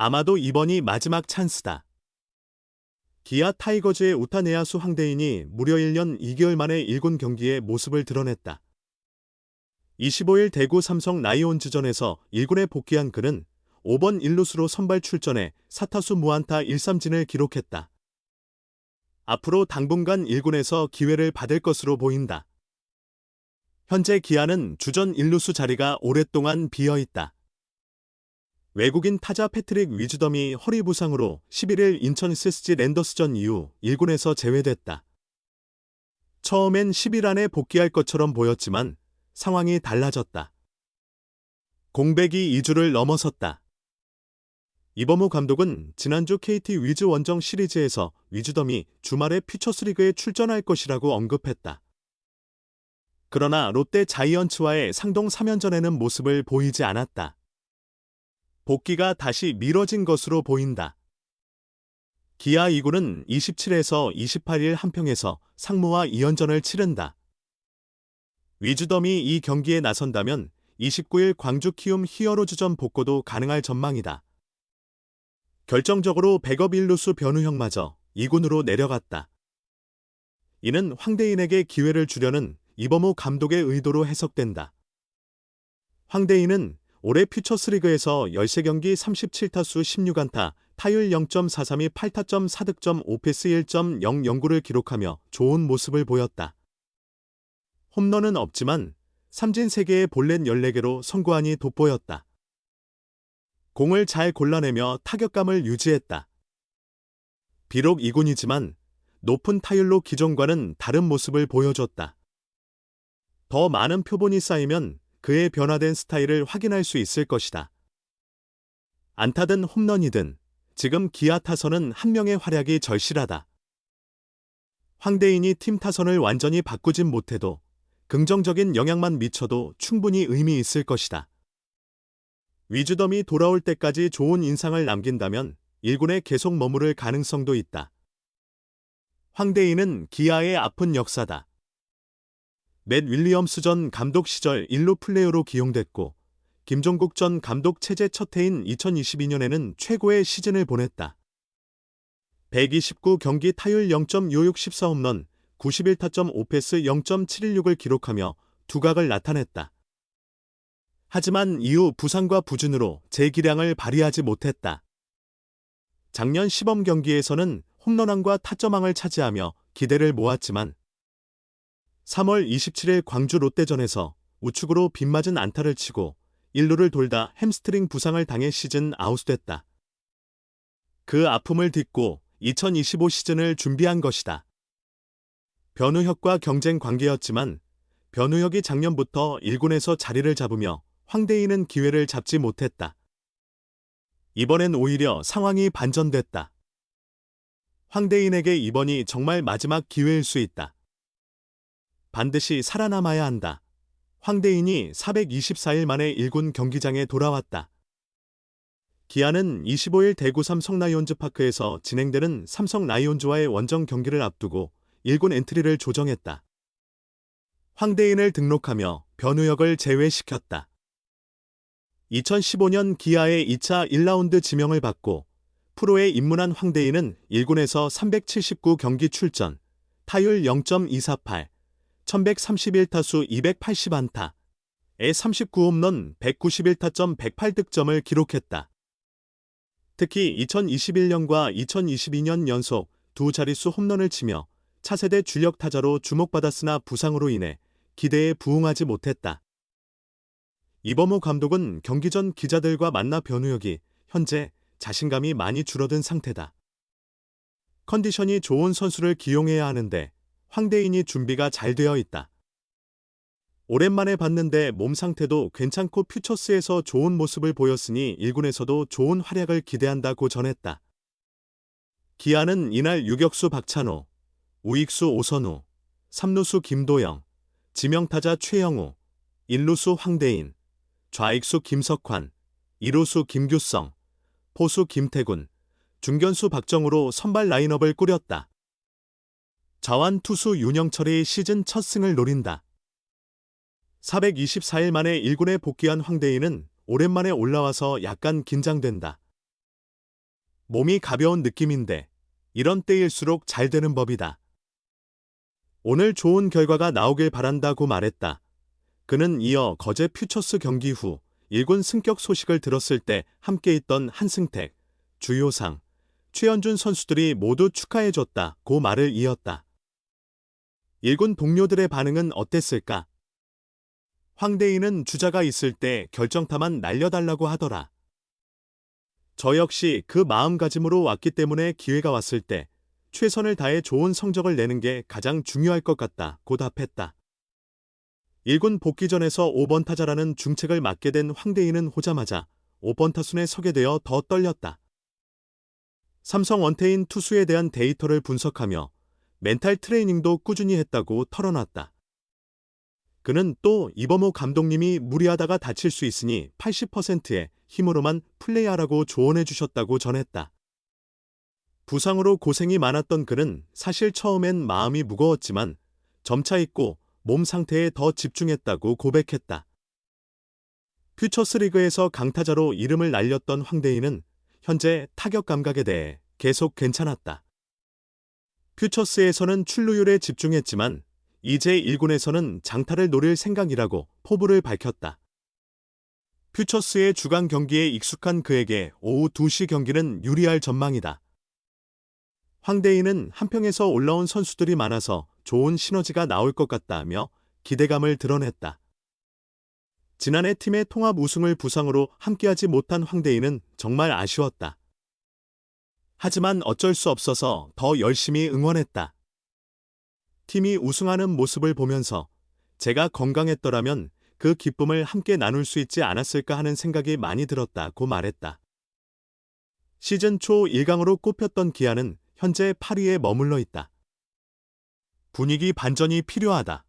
아마도 이번이 마지막 찬스다. 기아 타이거즈의 우타 내야수 황대인이 무려 1년 2개월 만에 1군 경기에 모습을 드러냈다. 25일 대구 삼성 라이온즈전에서 1군에 복귀한 그는 5번 1루수로 선발 출전해 4타수 무안타 1삼진을 기록했다. 앞으로 당분간 1군에서 기회를 받을 것으로 보인다. 현재 기아는 주전 1루수 자리가 오랫동안 비어있다. 외국인 타자 패트릭 위즈덤이 허리 부상으로 11일 인천 SSG 랜더스전 이후 1군에서 제외됐다. 처음엔 10일 안에 복귀할 것처럼 보였지만 상황이 달라졌다. 공백이 2주를 넘어섰다. 이범호 감독은 지난주 KT 위즈 원정 시리즈에서 위즈덤이 주말에 퓨처스리그에 출전할 것이라고 언급했다. 그러나 롯데 자이언츠와의 상동 3연전에는 모습을 보이지 않았다. 복귀가 다시 미뤄진 것으로 보인다. 기아 2군은 27에서 28일 한평에서 상무와 2연전을 치른다. 위즈덤이 이 경기에 나선다면 29일 광주 키움 히어로즈전 복고도 가능할 전망이다. 결정적으로 백업 1루수 변우형마저 2군으로 내려갔다. 이는 황대인에게 기회를 주려는 이범호 감독의 의도로 해석된다. 황대인은 올해 퓨처스리그에서 13경기 37타수 16안타, 타율 0.432, 8타점 4득점 5패스 1.009를 기록하며 좋은 모습을 보였다. 홈런은 없지만 삼진 3개의 볼넷 14개로 선구안이 돋보였다. 공을 잘 골라내며 타격감을 유지했다. 비록 2군이지만 높은 타율로 기존과는 다른 모습을 보여줬다. 더 많은 표본이 쌓이면 그의 변화된 스타일을 확인할 수 있을 것이다. 안타든 홈런이든 지금 기아 타선은 한 명의 활약이 절실하다. 황대인이 팀 타선을 완전히 바꾸진 못해도 긍정적인 영향만 미쳐도 충분히 의미 있을 것이다. 위즈덤이 돌아올 때까지 좋은 인상을 남긴다면 1군에 계속 머무를 가능성도 있다. 황대인은 기아의 아픈 역사다. 맷 윌리엄스 전 감독 시절 1루 플레이어로 기용됐고 김종국 전 감독 체제 첫 해인 2022년에는 최고의 시즌을 보냈다. 129경기 타율 0.66 14홈런, 91타점 5패스 0.716을 기록하며 두각을 나타냈다. 하지만 이후 부상과 부진으로 재기량을 발휘하지 못했다. 작년 시범 경기에서는 홈런왕과 타점왕을 차지하며 기대를 모았지만 3월 27일 광주 롯데전에서 우측으로 빗맞은 안타를 치고 1루를 돌다 햄스트링 부상을 당해 시즌 아웃됐다. 그 아픔을 딛고 2025 시즌을 준비한 것이다. 변우혁과 경쟁 관계였지만 변우혁이 작년부터 1군에서 자리를 잡으며 황대인은 기회를 잡지 못했다. 이번엔 오히려 상황이 반전됐다. 황대인에게 이번이 정말 마지막 기회일 수 있다. 반드시 살아남아야 한다. 황대인이 424일 만에 1군 경기장에 돌아왔다. 기아는 25일 대구 삼성 라이온즈 파크에서 진행되는 삼성 라이온즈와의 원정 경기를 앞두고 1군 엔트리를 조정했다. 황대인을 등록하며 변우혁을 제외시켰다. 2015년 기아의 2차 1라운드 지명을 받고 프로에 입문한 황대인은 1군에서 379경기 출전, 타율 0.248, 1131타수 280안타에 39홈런 191타점 108득점을 기록했다. 특히 2021년과 2022년 연속 두 자릿수 홈런을 치며 차세대 주력 타자로 주목받았으나 부상으로 인해 기대에 부응하지 못했다. 이범호 감독은 경기 전 기자들과 만나 변우혁이 현재 자신감이 많이 줄어든 상태다. 컨디션이 좋은 선수를 기용해야 하는데 황대인이 준비가 잘 되어 있다. 오랜만에 봤는데 몸 상태도 괜찮고 퓨처스에서 좋은 모습을 보였으니 1군에서도 좋은 활약을 기대한다고 전했다. 기아는 이날 유격수 박찬호, 우익수 오선우, 3루수 김도영, 지명타자 최영우, 1루수 황대인, 좌익수 김석환, 2루수 김규성, 포수 김태군, 중견수 박정우로 선발 라인업을 꾸렸다. 자완 투수 윤영철이 시즌 첫 승을 노린다. 424일 만에 1군에 복귀한 황대인은 오랜만에 올라와서 약간 긴장된다. 몸이 가벼운 느낌인데 이런 때일수록 잘 되는 법이다. 오늘 좋은 결과가 나오길 바란다고 말했다. 그는 이어 거제 퓨처스 경기 후 1군 승격 소식을 들었을 때 함께 있던 한승택, 주효상, 최현준 선수들이 모두 축하해줬다고 말을 이었다. 1군 동료들의 반응은 어땠을까? 황대인은 주자가 있을 때 결정타만 날려달라고 하더라. 저 역시 그 마음가짐으로 왔기 때문에 기회가 왔을 때 최선을 다해 좋은 성적을 내는 게 가장 중요할 것 같다고 답했다. 1군 복귀전에서 5번 타자라는 중책을 맡게 된 황대인은 오자마자 5번 타순에 서게 되어 더 떨렸다. 삼성 원태인 투수에 대한 데이터를 분석하며 멘탈 트레이닝도 꾸준히 했다고 털어놨다. 그는 또 이범호 감독님이 무리하다가 다칠 수 있으니 80%의 힘으로만 플레이하라고 조언해 주셨다고 전했다. 부상으로 고생이 많았던 그는 사실 처음엔 마음이 무거웠지만 점차 잊고 몸 상태에 더 집중했다고 고백했다. 퓨처스리그에서 강타자로 이름을 날렸던 황대인은 현재 타격 감각에 대해 계속 괜찮았다. 퓨처스에서는 출루율에 집중했지만 이제 1군에서는 장타를 노릴 생각이라고 포부를 밝혔다. 퓨처스의 주간 경기에 익숙한 그에게 오후 2시 경기는 유리할 전망이다. 황대인은 한평에서 올라온 선수들이 많아서 좋은 시너지가 나올 것 같다며 기대감을 드러냈다. 지난해 팀의 통합 우승을 부상으로 함께하지 못한 황대인은 정말 아쉬웠다. 하지만 어쩔 수 없어서 더 열심히 응원했다. 팀이 우승하는 모습을 보면서 제가 건강했더라면 그 기쁨을 함께 나눌 수 있지 않았을까 하는 생각이 많이 들었다고 말했다. 시즌 초 1강으로 꼽혔던 기아는 현재 8위에 머물러 있다. 분위기 반전이 필요하다.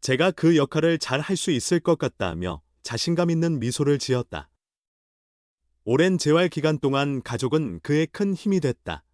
제가 그 역할을 잘 할 수 있을 것 같다며 자신감 있는 미소를 지었다. 오랜 재활 기간 동안 가족은 그의 큰 힘이 됐다.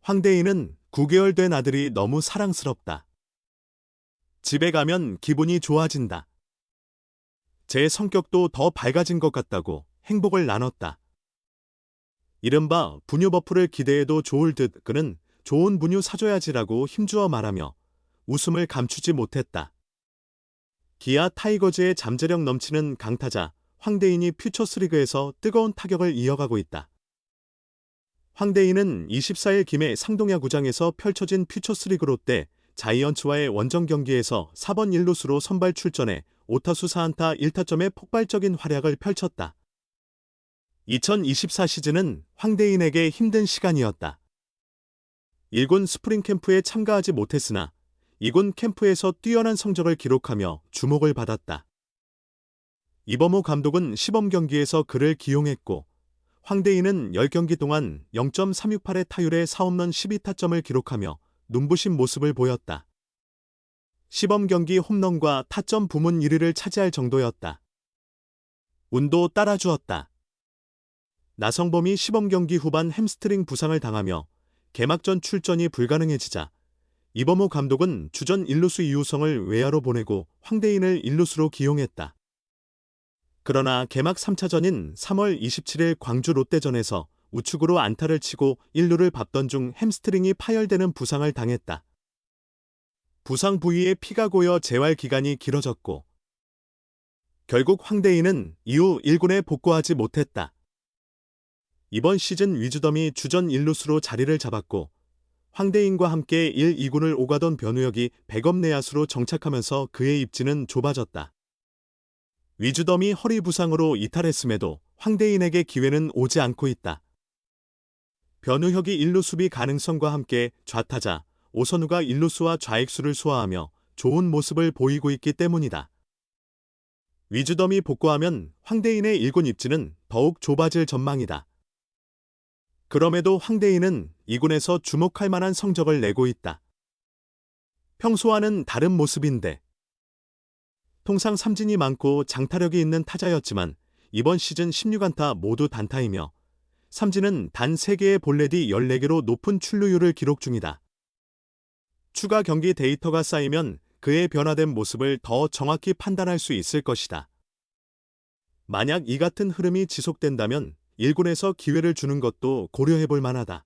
황대인은 9개월 된 아들이 너무 사랑스럽다. 집에 가면 기분이 좋아진다. 제 성격도 더 밝아진 것 같다고 행복을 나눴다. 이른바 분유 버프를 기대해도 좋을 듯 그는 좋은 분유 사줘야지라고 힘주어 말하며 웃음을 감추지 못했다. 기아 타이거즈의 잠재력 넘치는 강타자 황대인이 퓨처스리그에서 뜨거운 타격을 이어가고 있다. 황대인은 24일 김해 상동야구장에서 펼쳐진 퓨처스리그 롯데 자이언츠와의 원정 경기에서 4번 1루수로 선발 출전해 5타수 4안타 1타점의 폭발적인 활약을 펼쳤다. 2024 시즌은 황대인에게 힘든 시간이었다. 1군 스프링 캠프에 참가하지 못했으나 2군 캠프에서 뛰어난 성적을 기록하며 주목을 받았다. 이범호 감독은 시범 경기에서 그를 기용했고 황대인은 10경기 동안 0.368의 타율에 4홈런 12타점을 기록하며 눈부신 모습을 보였다. 시범 경기 홈런과 타점 부문 1위를 차지할 정도였다. 운도 따라주었다. 나성범이 시범 경기 후반 햄스트링 부상을 당하며 개막전 출전이 불가능해지자 이범호 감독은 주전 1루수 이우성을 외야로 보내고 황대인을 1루수로 기용했다. 그러나 개막 3차전인 3월 27일 광주 롯데전에서 우측으로 안타를 치고 1루를 밟던 중 햄스트링이 파열되는 부상을 당했다. 부상 부위에 피가 고여 재활 기간이 길어졌고 결국 황대인은 이후 1군에 복구하지 못했다. 이번 시즌 위즈덤이 주전 1루수로 자리를 잡았고 황대인과 함께 1, 2군을 오가던 변우혁이 백업 내야수로 정착하면서 그의 입지는 좁아졌다. 위즈덤이 허리 부상으로 이탈했음에도 황대인에게 기회는 오지 않고 있다. 변우혁이 1루 수비 가능성과 함께 좌타자 오선우가 1루수와 좌익수를 소화하며 좋은 모습을 보이고 있기 때문이다. 위즈덤이 복구하면 황대인의 1군 입지는 더욱 좁아질 전망이다. 그럼에도 황대인은 2군에서 주목할 만한 성적을 내고 있다. 평소와는 다른 모습인데 통상 삼진이 많고 장타력이 있는 타자였지만 이번 시즌 16안타 모두 단타이며 삼진은 단 3개의 볼넷이 14개로 높은 출루율을 기록 중이다. 추가 경기 데이터가 쌓이면 그의 변화된 모습을 더 정확히 판단할 수 있을 것이다. 만약 이 같은 흐름이 지속된다면 1군에서 기회를 주는 것도 고려해 볼 만하다.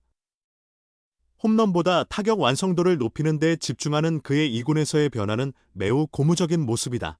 홈런보다 타격 완성도를 높이는 데 집중하는 그의 2군에서의 변화는 매우 고무적인 모습이다.